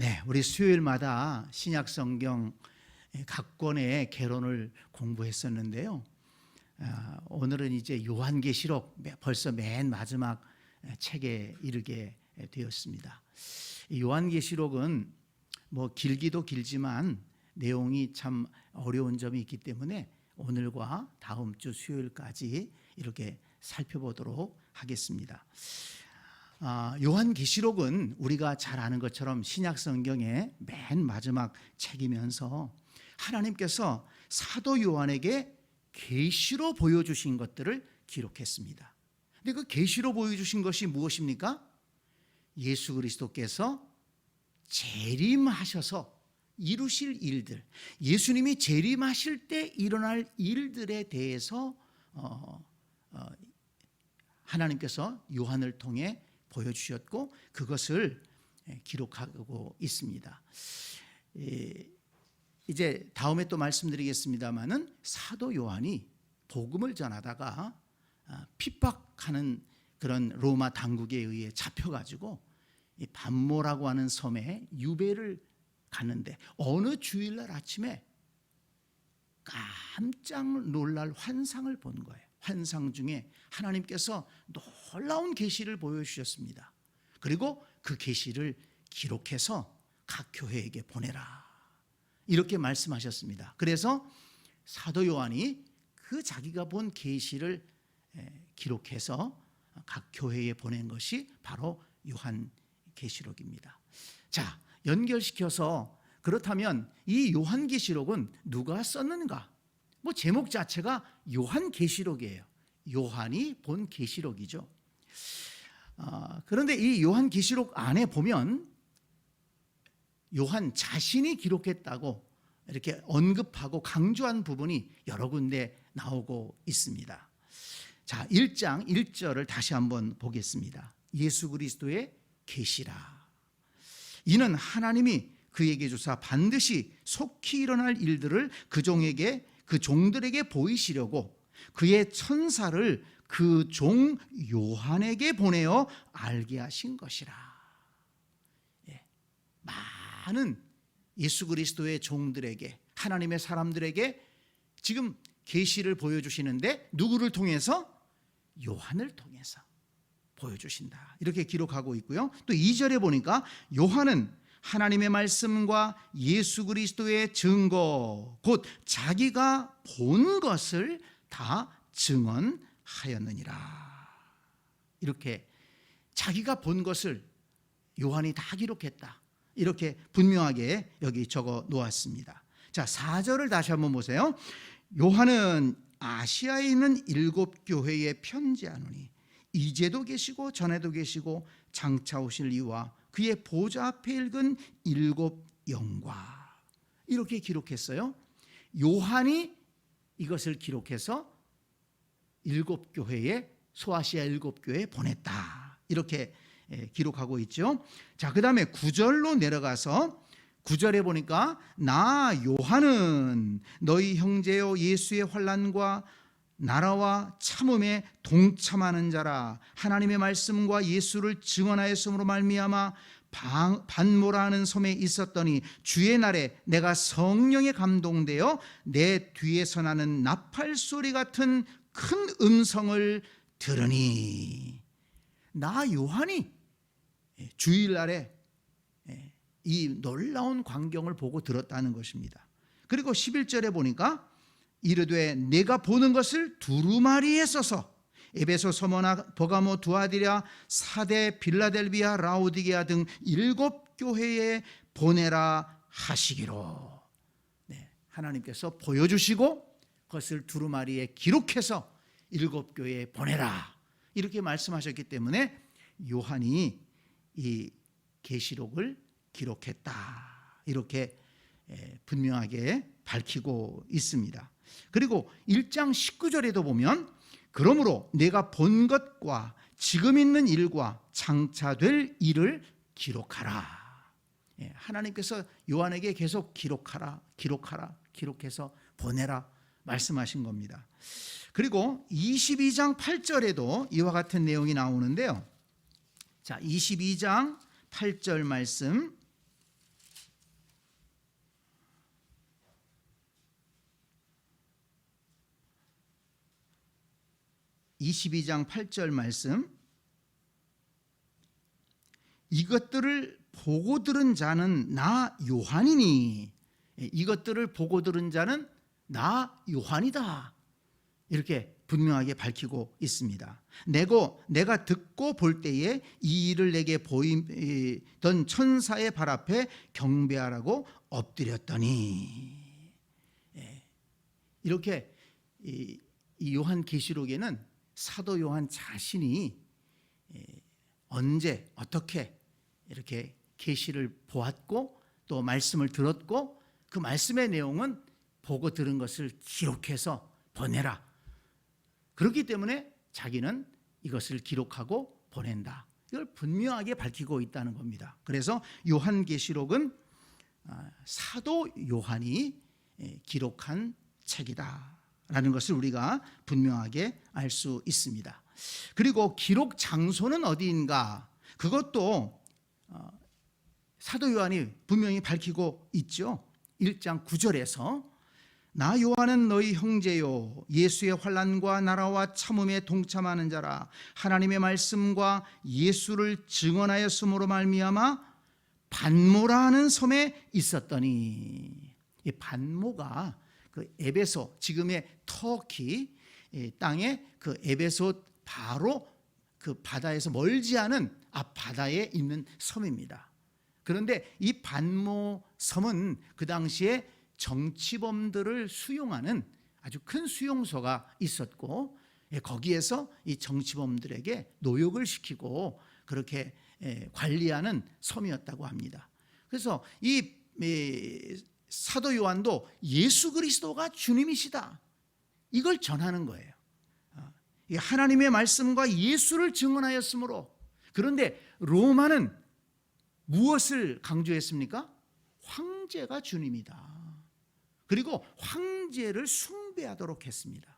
네, 우리 수요일마다 신약 성경 각 권의 개론을 공부했었는데요. 오늘은 이제 요한계시록 벌써 맨 마지막 책에 이르게 되었습니다. 요한계시록은 뭐 길기도 길지만 내용이 참 어려운 점이 있기 때문에 오늘과 다음 주 수요일까지 이렇게 살펴보도록 하겠습니다. 요한계시록은 우리가 잘 아는 것처럼 신약 성경의 맨 마지막 책이면서 하나님께서 사도 요한에게 계시로 보여주신 것들을 기록했습니다. 근데 그 계시로 보여주신 것이 무엇입니까? 예수 그리스도께서 재림하셔서 이루실 일들, 예수님이 재림하실 때 일어날 일들에 대해서 하나님께서 요한을 통해 보여주셨고 그것을 기록하고 있습니다. 이제 다음에 또 말씀드리겠습니다마는 사도 요한이 복음을 전하다가 핍박하는 그런 로마 당국에 의해 잡혀가지고 이 반모라고 하는 섬에 유배를 갔는데 어느 주일날 아침에 깜짝 놀랄 환상을 본 거예요. 환상 중에 하나님께서 놀라운 계시를 보여주셨습니다. 그리고 그 계시를 기록해서 각 교회에게 보내라 이렇게 말씀하셨습니다. 그래서 사도 요한이 그 자기가 본 계시를 기록해서 각 교회에 보낸 것이 바로 요한계시록입니다. 자, 연결시켜서 그렇다면 이 요한계시록은 누가 썼는가? 뭐 제목 자체가 요한계시록이에요. 요한이 본 계시록이죠. 그런데 이 요한계시록 안에 보면 요한 자신이 기록했다고 이렇게 언급하고 강조한 부분이 여러 군데 나오고 있습니다. 자, 1장 1절을 다시 한번 보겠습니다. 예수 그리스도의 계시라. 이는 하나님이 그에게 주사 반드시 속히 일어날 일들을 그 종들에게 보이시려고 그의 천사를 그 종 요한에게 보내어 알게 하신 것이라. 많은 예수 그리스도의 종들에게, 하나님의 사람들에게 지금 계시를 보여주시는데 누구를 통해서? 요한을 통해서 보여주신다. 이렇게 기록하고 있고요. 또 2절에 보니까 요한은 하나님의 말씀과 예수 그리스도의 증거, 곧 자기가 본 것을 다 증언하였느니라. 이렇게 자기가 본 것을 요한이 다 기록했다. 이렇게 분명하게 여기 적어 놓았습니다. 자, 4절을 다시 한번 보세요. 요한은 아시아에 있는 7교회에 편지하노니 이제도 계시고 전에도 계시고 장차 오실 이와 그의 보좌 앞에 읽은 7 영과 이렇게 기록했어요. 요한이 이것을 기록해서 7교회에 소아시아 7교회에 보냈다. 이렇게 기록하고 있죠. 자, 그 다음에 9절로 내려가서 9절에 보니까 나 요한은 너희 형제요 예수의 환난과 나라와 참음에 동참하는 자라. 하나님의 말씀과 예수를 증언하였으므로 말미암아 반모라 하는 섬에 있었더니 주의 날에 내가 성령에 감동되어 내 뒤에서 나는 나팔 소리 같은 큰 음성을 들으니. 나 요한이 주일날에 이 놀라운 광경을 보고 들었다는 것입니다. 그리고 11절에 보니까 이르되 내가 보는 것을 두루마리에 써서 에베소, 서머나, 버가모, 두아디라, 사데, 빌라델비아, 라오디게아 등 7교회에 보내라 하시기로. 하나님께서 보여주시고 그것을 두루마리에 기록해서 7교회에 보내라 이렇게 말씀하셨기 때문에 요한이 이 계시록을 기록했다 이렇게 분명하게 밝히고 있습니다. 그리고 1장 19절에도 보면 그러므로 내가 본 것과 지금 있는 일과 장차 될 일을 기록하라. 하나님께서 요한에게 계속 기록해서 보내라 말씀하신 겁니다. 그리고 22장 8절에도 이와 같은 내용이 나오는데요. 자, 22장 8절 말씀 22장 8절 말씀, 이것들을 보고 들은 자는 나 요한이니, 이것들을 보고 들은 자는 나 요한이다, 이렇게 분명하게 밝히고 있습니다. 내가 듣고 볼 때에 이 일을 내게 보이던 천사의 발 앞에 경배하라고 엎드렸더니, 이렇게 이 요한계시록에는 사도 요한 자신이 언제 어떻게 이렇게 계시를 보았고 또 말씀을 들었고 그 말씀의 내용은 보고 들은 것을 기록해서 보내라, 그렇기 때문에 자기는 이것을 기록하고 보낸다, 이걸 분명하게 밝히고 있다는 겁니다. 그래서 요한계시록은 사도 요한이 기록한 책이다라는 것을 우리가 분명하게 알 수 있습니다. 그리고 기록 장소는 어디인가, 그것도 사도 요한이 분명히 밝히고 있죠. 1장 9절에서 나 요한은 너희 형제요 예수의 환난과 나라와 참음에 동참하는 자라, 하나님의 말씀과 예수를 증언하였으므로 말미암아 반모라 하는 섬에 있었더니, 이 반모가 그 에베소, 지금의 터키 땅의 그 에베소 바로 그 바다에서 멀지 않은 앞바다에 있는 섬입니다. 그런데 이 반모 섬은 그 당시에 정치범들을 수용하는 아주 큰 수용소가 있었고, 거기에서 이 정치범들에게 노역을 시키고 그렇게 관리하는 섬이었다고 합니다. 그래서 이 사도 요한도 예수 그리스도가 주님이시다, 이걸 전하는 거예요. 하나님의 말씀과 예수를 증언하였으므로. 그런데 로마는 무엇을 강조했습니까? 황제가 주님이다. 그리고 황제를 숭배하도록 했습니다.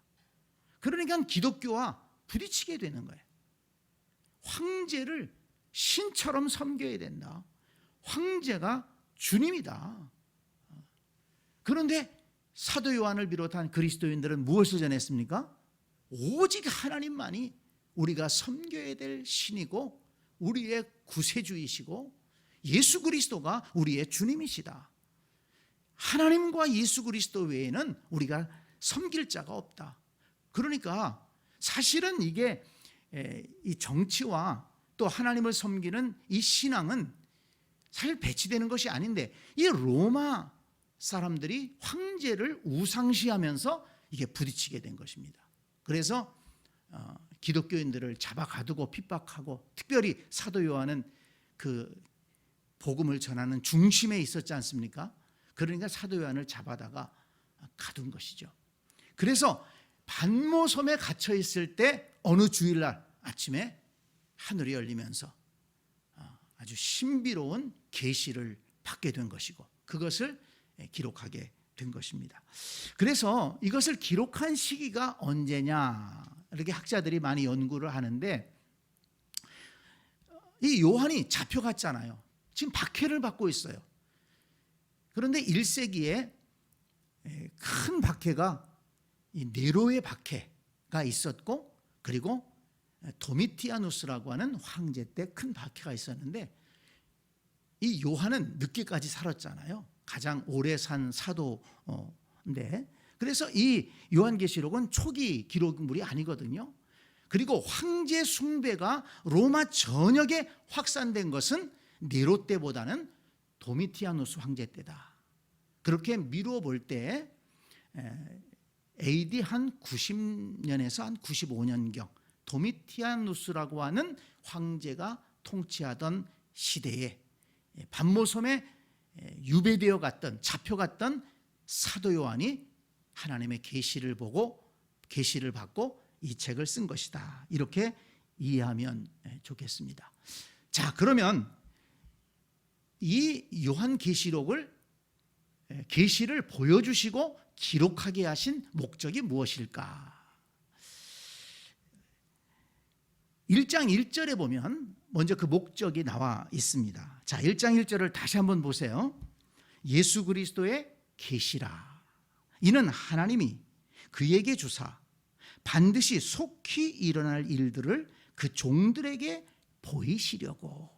그러니까 기독교와 부딪히게 되는 거예요. 황제를 신처럼 섬겨야 된다. 황제가 주님이다. 그런데 사도 요한을 비롯한 그리스도인들은 무엇을 전했습니까? 오직 하나님만이 우리가 섬겨야 될 신이고 우리의 구세주이시고 예수 그리스도가 우리의 주님이시다. 하나님과 예수 그리스도 외에는 우리가 섬길 자가 없다. 그러니까 사실은 이게 이 정치와 또 하나님을 섬기는 이 신앙은 사실 배치되는 것이 아닌데, 이 로마 사람들이 황제를 우상시하면서 이게 부딪히게 된 것입니다. 그래서 기독교인들을 잡아가두고 핍박하고, 특별히 사도 요한은 그 복음을 전하는 중심에 있었지 않습니까? 그러니까 사도 요한을 잡아다가 가둔 것이죠. 그래서 반모섬에 갇혀 있을 때 어느 주일날 아침에 하늘이 열리면서 아주 신비로운 계시를 받게 된 것이고, 그것을 기록하게 된 것입니다. 그래서 이것을 기록한 시기가 언제냐, 이렇게 학자들이 많이 연구를 하는데, 이 요한이 잡혀갔잖아요. 지금 박해를 받고 있어요. 그런데 1세기에 큰 박해가 이 네로의 박해가 있었고, 그리고 도미티아누스라고 하는 황제 때 큰 박해가 있었는데, 이 요한은 늦게까지 살았잖아요. 가장 오래 산 사도인데, 그래서 이 요한계시록은 초기 기록물이 아니거든요. 그리고 황제 숭배가 로마 전역에 확산된 것은 네로 때보다는 도미티아누스 황제 때다. 그렇게 미루어 볼 때 AD 한 90년에서 한 95년경 도미티아누스라고 하는 황제가 통치하던 시대에 반모섬에 유배되어 갔던, 잡혀갔던 사도 요한이 하나님의 계시를 보고 계시를 받고 이 책을 쓴 것이다. 이렇게 이해하면 좋겠습니다. 자, 그러면 이 요한계시록을 계시를 보여주시고 기록하게 하신 목적이 무엇일까? 1장 1절에 보면 먼저 그 목적이 나와 있습니다. 자, 1장 1절을 다시 한번 보세요. 예수 그리스도의 계시라. 이는 하나님이 그에게 주사 반드시 속히 일어날 일들을 그 종들에게 보이시려고.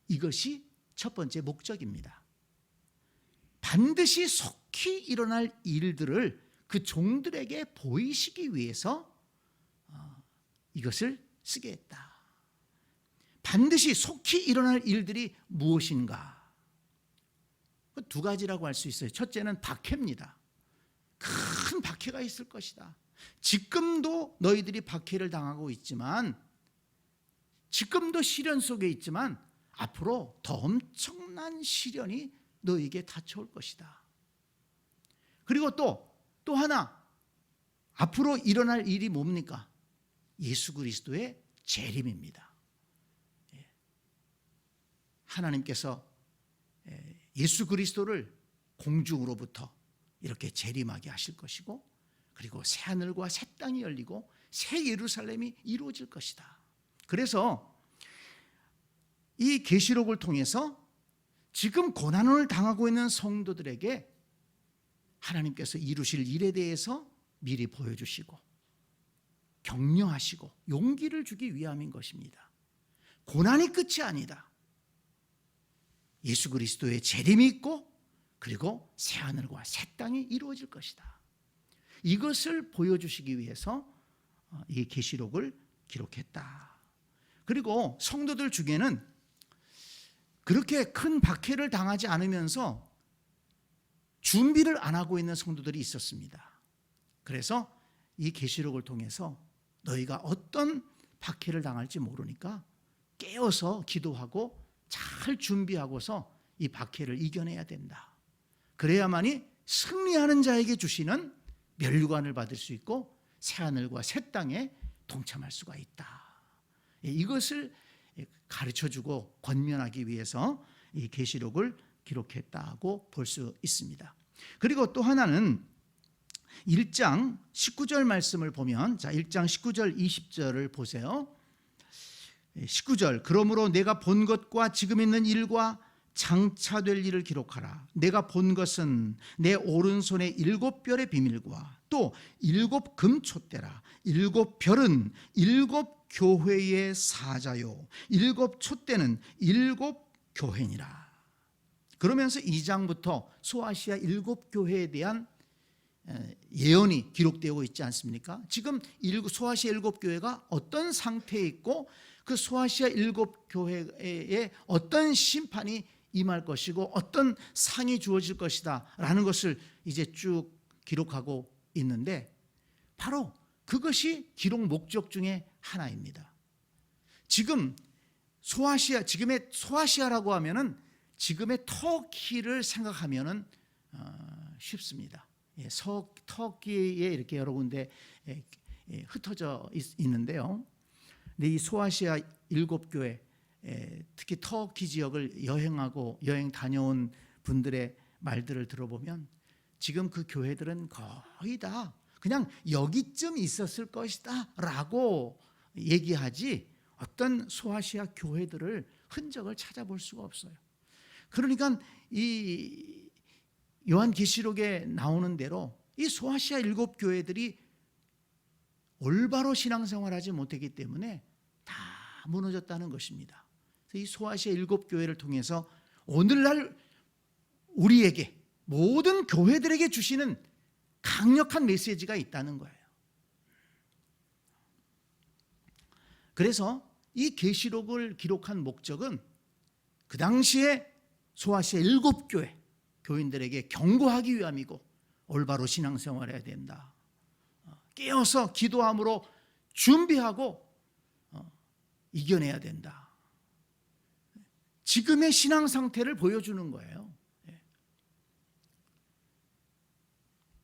이것이 첫 번째 목적입니다. 반드시 속히 일어날 일들을 그 종들에게 보이시기 위해서 이것을 쓰게 했다. 반드시 속히 일어날 일들이 무엇인가? 두 가지라고 할 수 있어요. 첫째는 박해입니다. 큰 박해가 있을 것이다. 지금도 너희들이 박해를 당하고 있지만, 지금도 시련 속에 있지만 앞으로 더 엄청난 시련이 너에게 닥쳐올 것이다. 그리고 또 하나, 앞으로 일어날 일이 뭡니까? 예수 그리스도의 재림입니다. 하나님께서 예수 그리스도를 공중으로부터 이렇게 재림하게 하실 것이고, 그리고 새하늘과 새 땅이 열리고 새 예루살렘이 이루어질 것이다. 그래서 이 계시록을 통해서 지금 고난을 당하고 있는 성도들에게 하나님께서 이루실 일에 대해서 미리 보여주시고 격려하시고 용기를 주기 위함인 것입니다. 고난이 끝이 아니다. 예수 그리스도의 재림이 있고, 그리고 새하늘과 새 땅이 이루어질 것이다. 이것을 보여주시기 위해서 이 계시록을 기록했다. 그리고 성도들 중에는 그렇게 큰 박해를 당하지 않으면서 준비를 안 하고 있는 성도들이 있었습니다. 그래서 이 계시록을 통해서 너희가 어떤 박해를 당할지 모르니까 깨어서 기도하고 잘 준비하고서 이 박해를 이겨내야 된다. 그래야만이 승리하는 자에게 주시는 멸류관을 받을 수 있고 새하늘과 새 땅에 동참할 수가 있다. 이것을 가르쳐주고 권면하기 위해서 이 계시록을 기록했다고 볼 수 있습니다. 그리고 또 하나는 1장 19절 말씀을 보면, 자 1장 19절 20절을 보세요. 19절, 그러므로 내가 본 것과 지금 있는 일과 장차될 일을 기록하라. 내가 본 것은 내 오른손의 7별의 비밀과 또 7 금촛대라. 7별은 7 교회의 사자요 7 촛대는 7 교회니라. 그러면서 2장부터 소아시아 7 교회에 대한 예언이 기록되고 있지 않습니까? 지금 소아시아 7 교회가 어떤 상태에 있고, 그 소아시아 7 교회에 어떤 심판이 임할 것이고 어떤 상이 주어질 것이다 라는 것을 이제 쭉 기록하고 있는데, 바로 그것이 기록 목적 중에 하나입니다. 지금의 소아시아라고 하면은 지금의 터키를 생각하면은 쉽습니다. 터키에 이렇게 여러 군데 흩어져 있는데요. 근데 이 소아시아 7 교회, 특히 터키 지역을 여행 다녀온 분들의 말들을 들어보면 지금 그 교회들은 거의 다 그냥 여기쯤 있었을 것이다 라고 얘기하지, 어떤 소아시아 교회들을 흔적을 찾아볼 수가 없어요. 그러니까 이 요한계시록에 나오는 대로 이 소아시아 7 교회들이 올바로 신앙생활하지 못했기 때문에 다 무너졌다는 것입니다. 이 소아시아 7 교회를 통해서 오늘날 우리에게, 모든 교회들에게 주시는 강력한 메시지가 있다는 거예요. 그래서 이 계시록을 기록한 목적은 그 당시에 소아시아 7 교회 교인들에게 경고하기 위함이고, 올바로 신앙생활해야 된다. 깨어서 기도함으로 준비하고 이겨내야 된다. 지금의 신앙 상태를 보여주는 거예요.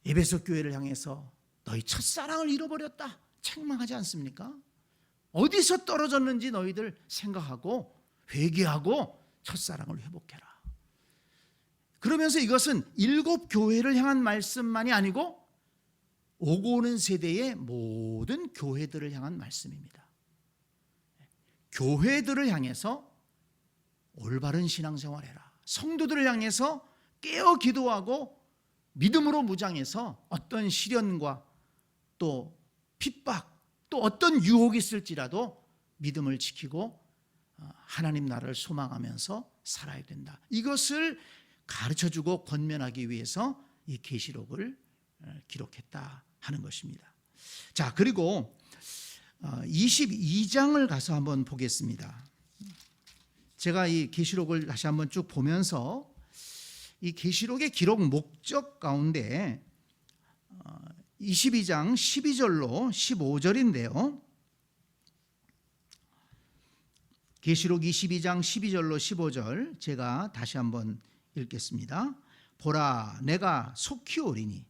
에베소 교회를 향해서 너희 첫사랑을 잃어버렸다 책망하지 않습니까? 어디서 떨어졌는지 너희들 생각하고 회개하고 첫사랑을 회복해라. 그러면서 이것은 7 교회를 향한 말씀만이 아니고 오고 오는 세대의 모든 교회들을 향한 말씀입니다. 교회들을 향해서 올바른 신앙생활해라. 성도들을 향해서 깨어 기도하고 믿음으로 무장해서 어떤 시련과 또 핍박, 또 어떤 유혹이 있을지라도 믿음을 지키고 하나님 나라를 소망하면서 살아야 된다. 이것을 가르쳐주고 권면하기 위해서 이 계시록을 기록했다 하는 것입니다. 자, 그리고 22장을 가서 한번 보겠습니다. 제가 이 계시록을 다시 한번 쭉 보면서 이 계시록의 기록 목적 가운데 22장 12절로 15절인데요. 계시록 22장 12절로 15절 제가 다시 한번 읽겠습니다. 보라, 내가 속히 오리니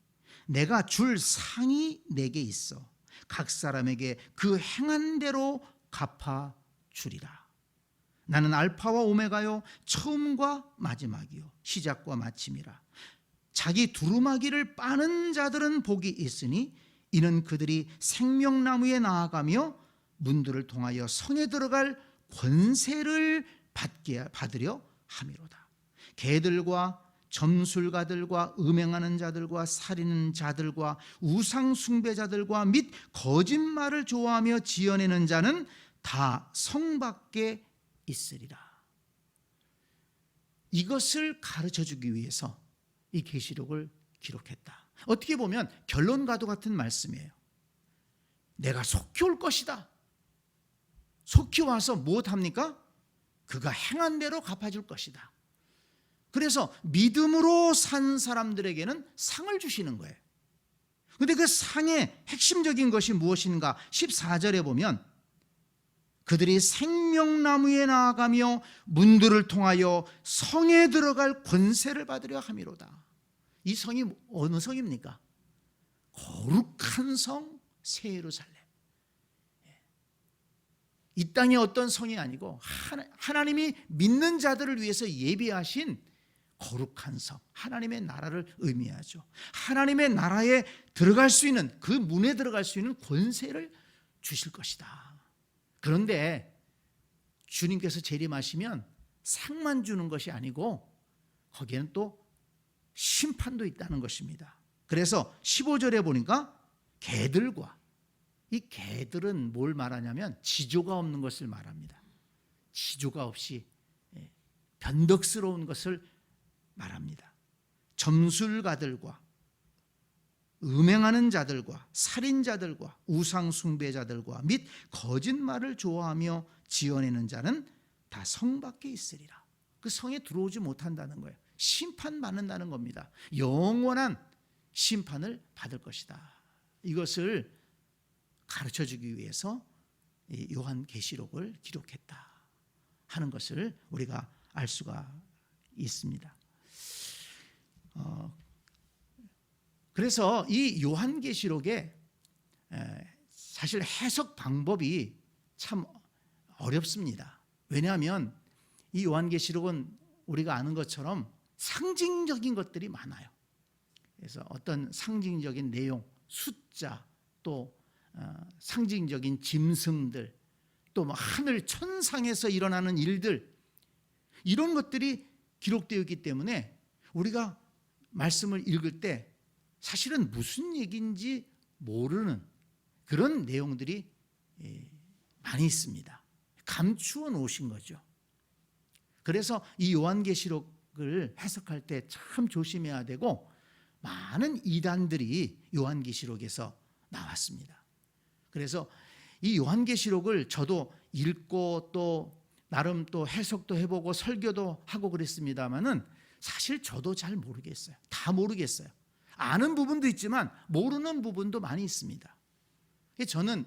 내가 줄 상이 내게 있어 각 사람에게 그 행한 대로 갚아 주리라. 나는 알파와 오메가요, 처음과 마지막이요, 시작과 마침이라. 자기 두루마기를 빠는 자들은 복이 있으니 이는 그들이 생명나무에 나아가며 문들을 통하여 성에 들어갈 권세를 받으려 함이로다. 개들과 점술가들과 음행하는 자들과 살인하는 자들과 우상 숭배자들과 및 거짓말을 좋아하며 지어내는 자는 다 성 밖에 있으리라. 이것을 가르쳐주기 위해서 이 계시록을 기록했다. 어떻게 보면 결론과도 같은 말씀이에요. 내가 속히 올 것이다. 속히 와서 무엇합니까? 그가 행한 대로 갚아줄 것이다. 그래서 믿음으로 산 사람들에게는 상을 주시는 거예요. 그런데 그 상의 핵심적인 것이 무엇인가? 14절에 보면 그들이 생명나무에 나아가며 문들을 통하여 성에 들어갈 권세를 받으려 함이로다. 이 성이 어느 성입니까? 거룩한 성 새 예루살렘. 이 땅의 어떤 성이 아니고 하나님이 믿는 자들을 위해서 예비하신 거룩한 성, 하나님의 나라를 의미하죠. 하나님의 나라에 들어갈 수 있는, 그 문에 들어갈 수 있는 권세를 주실 것이다. 그런데 주님께서 재림하시면 상만 주는 것이 아니고 거기에는 또 심판도 있다는 것입니다. 그래서 15절에 보니까 개들과, 이 개들은 뭘 말하냐면 지조가 없는 것을 말합니다. 지조가 없이 변덕스러운 것을 말합니다. 점술가들과 음행하는 자들과 살인자들과 우상 숭배자들과 및 거짓말을 좋아하며 지어내는 자는 다 성 밖에 있으리라. 그 성에 들어오지 못한다는 거예요. 심판받는다는 겁니다. 영원한 심판을 받을 것이다. 이것을 가르쳐주기 위해서 요한계시록을 기록했다 하는 것을 우리가 알 수가 있습니다. 그래서 이 요한계시록에 사실 해석 방법이 참 어렵습니다. 왜냐하면 이 요한계시록은 우리가 아는 것처럼 상징적인 것들이 많아요. 그래서 어떤 상징적인 내용, 숫자, 또 상징적인 짐승들, 또 하늘 천상에서 일어나는 일들, 이런 것들이 기록되어 있기 때문에 우리가 말씀을 읽을 때 사실은 무슨 얘기인지 모르는 그런 내용들이 많이 있습니다. 감추어 놓으신 거죠. 그래서 이 요한계시록을 해석할 때 참 조심해야 되고, 많은 이단들이 요한계시록에서 나왔습니다. 그래서 이 요한계시록을 저도 읽고 또 나름 또 해석도 해보고 설교도 하고 그랬습니다마는 사실 저도 잘 모르겠어요. 다 모르겠어요. 아는 부분도 있지만 모르는 부분도 많이 있습니다. 저는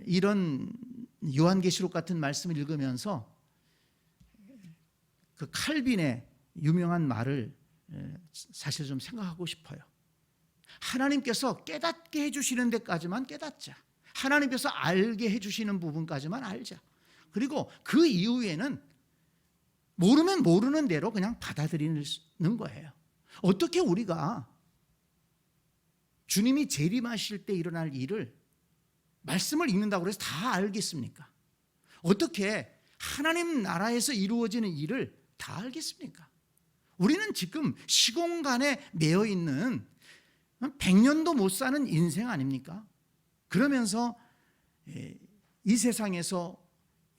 이런 요한계시록 같은 말씀을 읽으면서 그 칼빈의 유명한 말을 사실 좀 생각하고 싶어요. 하나님께서 깨닫게 해주시는 데까지만 깨닫자. 하나님께서 알게 해주시는 부분까지만 알자. 그리고 그 이후에는 모르면 모르는 대로 그냥 받아들이는 거예요. 어떻게 우리가 주님이 재림하실 때 일어날 일을 말씀을 읽는다고 해서 다 알겠습니까? 어떻게 하나님 나라에서 이루어지는 일을 다 알겠습니까? 우리는 지금 시공간에 매여 있는 100년도 못 사는 인생 아닙니까? 그러면서 이 세상에서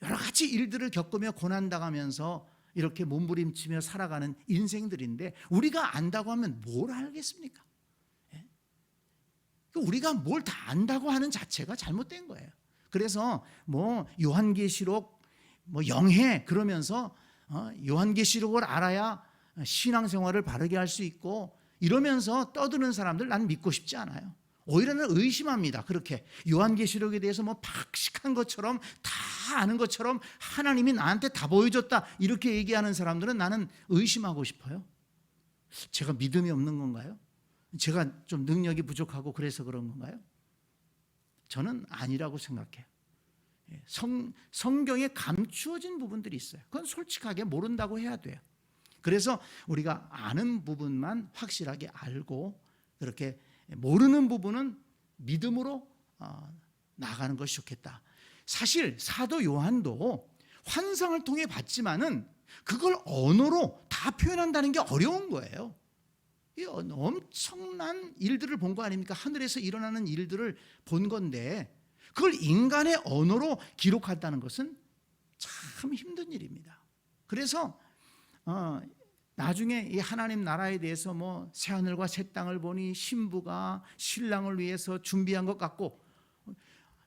여러 가지 일들을 겪으며 고난당하면서 이렇게 몸부림치며 살아가는 인생들인데, 우리가 안다고 하면 뭘 알겠습니까? 우리가 뭘 다 안다고 하는 자체가 잘못된 거예요. 그래서 뭐 요한계시록 영해 그러면서 요한계시록을 알아야 신앙생활을 바르게 할 수 있고 이러면서 떠드는 사람들 나는 믿고 싶지 않아요. 오히려 나는 의심합니다. 그렇게 요한계시록에 대해서 박식한 것처럼 다 아는 것처럼 하나님이 나한테 다 보여줬다 이렇게 얘기하는 사람들은 나는 의심하고 싶어요. 제가 믿음이 없는 건가요? 제가 좀 능력이 부족하고 그래서 그런 건가요? 저는 아니라고 생각해요. 성경에 감추어진 부분들이 있어요. 그건 솔직하게 모른다고 해야 돼요. 그래서 우리가 아는 부분만 확실하게 알고, 그렇게 모르는 부분은 믿음으로 나가는 것이 좋겠다. 사실 사도 요한도 환상을 통해 봤지만은 그걸 언어로 다 표현한다는 게 어려운 거예요. 이 엄청난 일들을 본 거 아닙니까? 하늘에서 일어나는 일들을 본 건데 그걸 인간의 언어로 기록한다는 것은 참 힘든 일입니다. 그래서 나중에 이 하나님 나라에 대해서 새하늘과 새 땅을 보니 신부가 신랑을 위해서 준비한 것 같고,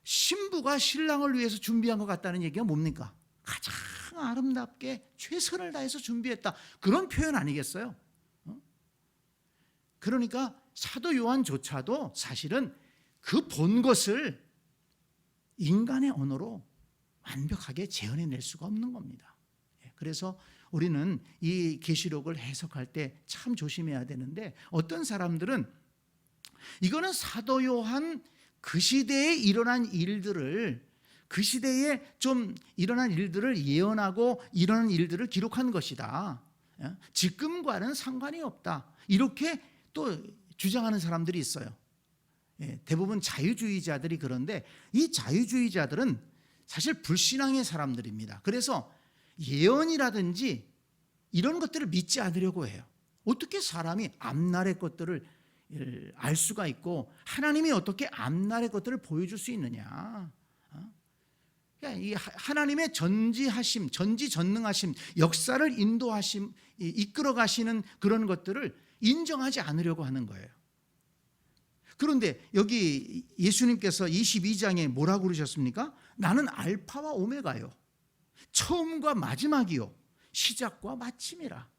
신부가 신랑을 위해서 준비한 것 같다는 얘기가 뭡니까? 가장 아름답게 최선을 다해서 준비했다, 그런 표현 아니겠어요? 그러니까 사도 요한조차도 사실은 그 본 것을 인간의 언어로 완벽하게 재현해낼 수가 없는 겁니다. 그래서 우리는 이 계시록을 해석할 때 참 조심해야 되는데, 어떤 사람들은 이거는 사도 요한 그 시대에 일어난 일들을, 그 시대에 좀 일어난 일들을 예언하고 일어난 일들을 기록한 것이다, 지금과는 상관이 없다, 이렇게 또 주장하는 사람들이 있어요. 대부분 자유주의자들이 그런데, 이 자유주의자들은 사실 불신앙의 사람들입니다. 그래서 예언이라든지 이런 것들을 믿지 않으려고 해요. 어떻게 사람이 앞날의 것들을 알 수가 있고 하나님이 어떻게 앞날의 것들을 보여줄 수 있느냐. 이 하나님의 전지하심, 전지전능하심, 역사를 인도하심, 이끌어 가시는 그런 것들을 인정하지 않으려고 하는 거예요. 그런데 여기 예수님께서 22장에 뭐라고 그러셨습니까? 나는 알파와 오메가요, 처음과 마지막이요, 시작과 마침이라.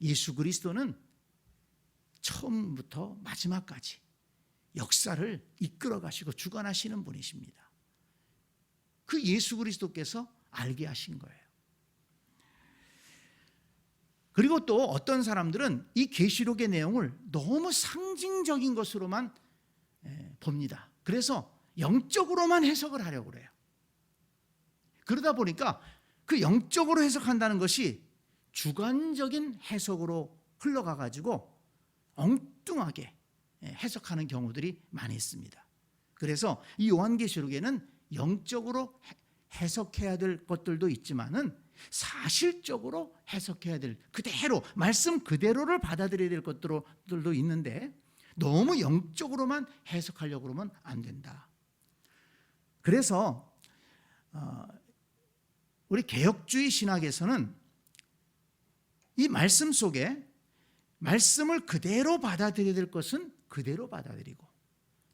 예수 그리스도는 처음부터 마지막까지 역사를 이끌어 가시고 주관하시는 분이십니다. 그 예수 그리스도께서 알게 하신 거예요. 그리고 또 어떤 사람들은 이 계시록의 내용을 너무 상징적인 것으로만 봅니다. 그래서 영적으로만 해석을 하려고 그래요. 그러다 보니까 그 영적으로 해석한다는 것이 주관적인 해석으로 흘러가 가지고 엉뚱하게 해석하는 경우들이 많이 있습니다. 그래서 이 요한계시록에는 영적으로 해석해야 될 것들도 있지만은 사실적으로 해석해야 될, 그대로 말씀 그대로를 받아들여야 될 것들도 있는데, 너무 영적으로만 해석하려고 그러면 안 된다. 그래서 우리 개혁주의 신학에서는 이 말씀 속에 말씀을 그대로 받아들여야 될 것은 그대로 받아들이고,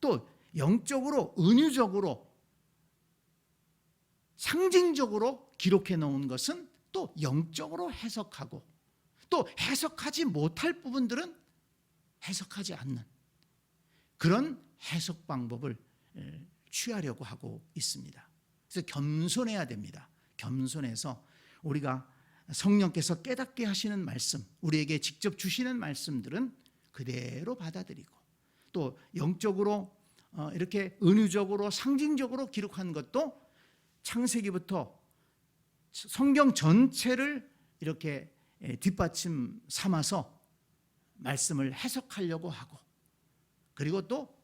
또 영적으로 은유적으로 상징적으로 기록해 놓은 것은 또 영적으로 해석하고, 또 해석하지 못할 부분들은 해석하지 않는 그런 해석 방법을 취하려고 하고 있습니다. 그래서 겸손해야 됩니다. 겸손해서 우리가 성령께서 깨닫게 하시는 말씀, 우리에게 직접 주시는 말씀들은 그대로 받아들이고, 또 영적으로 이렇게 은유적으로 상징적으로 기록한 것도 창세기부터 성경 전체를 이렇게 뒷받침 삼아서 말씀을 해석하려고 하고, 그리고 또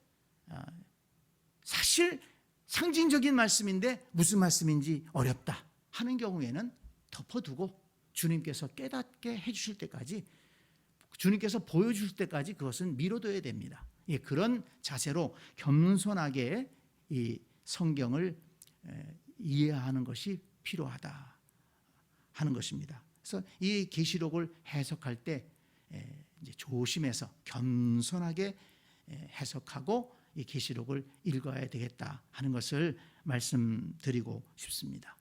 사실 상징적인 말씀인데 무슨 말씀인지 어렵다 하는 경우에는 덮어두고 주님께서 깨닫게 해주실 때까지, 주님께서 보여주실 때까지 그것은 미뤄둬야 됩니다. 예, 그런 자세로 겸손하게 이 성경을 이해하는 것이 필요하다 하는 것입니다. 그래서 이 계시록을 해석할 때 이제 조심해서 겸손하게 해석하고 이 계시록을 읽어야 되겠다 하는 것을 말씀드리고 싶습니다.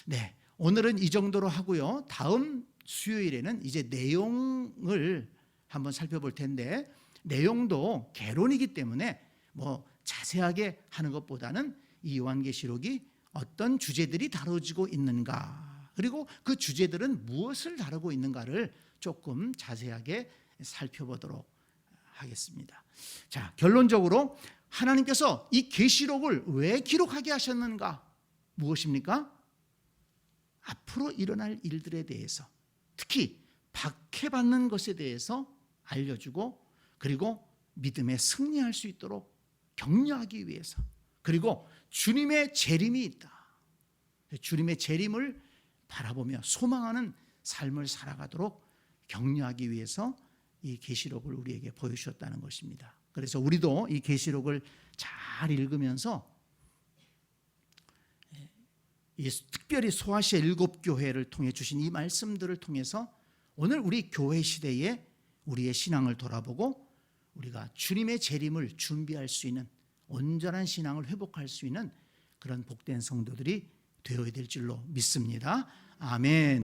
네, 오늘은 이 정도로 하고요. 다음 수요일에는 이제 내용을 한번 살펴볼 텐데, 내용도 개론이기 때문에 뭐 자세하게 하는 것보다는 이 요한계시록이 어떤 주제들이 다뤄지고 있는가, 그리고 그 주제들은 무엇을 다루고 있는가를 조금 자세하게 살펴보도록 하겠습니다. 자, 결론적으로 하나님께서 이 계시록을 왜 기록하게 하셨는가? 무엇입니까? 앞으로 일어날 일들에 대해서, 특히 박해받는 것에 대해서 알려주고, 그리고 믿음에 승리할 수 있도록 격려하기 위해서, 그리고 주님의 재림이 있다, 주님의 재림을 바라보며 소망하는 삶을 살아가도록 격려하기 위해서 이 계시록을 우리에게 보여주셨다는 것입니다. 그래서 우리도 이 계시록을 잘 읽으면서 특별히 소아시아 7교회를 통해 주신 이 말씀들을 통해서 오늘 우리 교회 시대에 우리의 신앙을 돌아보고 우리가 주님의 재림을 준비할 수 있는 온전한 신앙을 회복할 수 있는 그런 복된 성도들이 되어야 될 줄로 믿습니다. 아멘.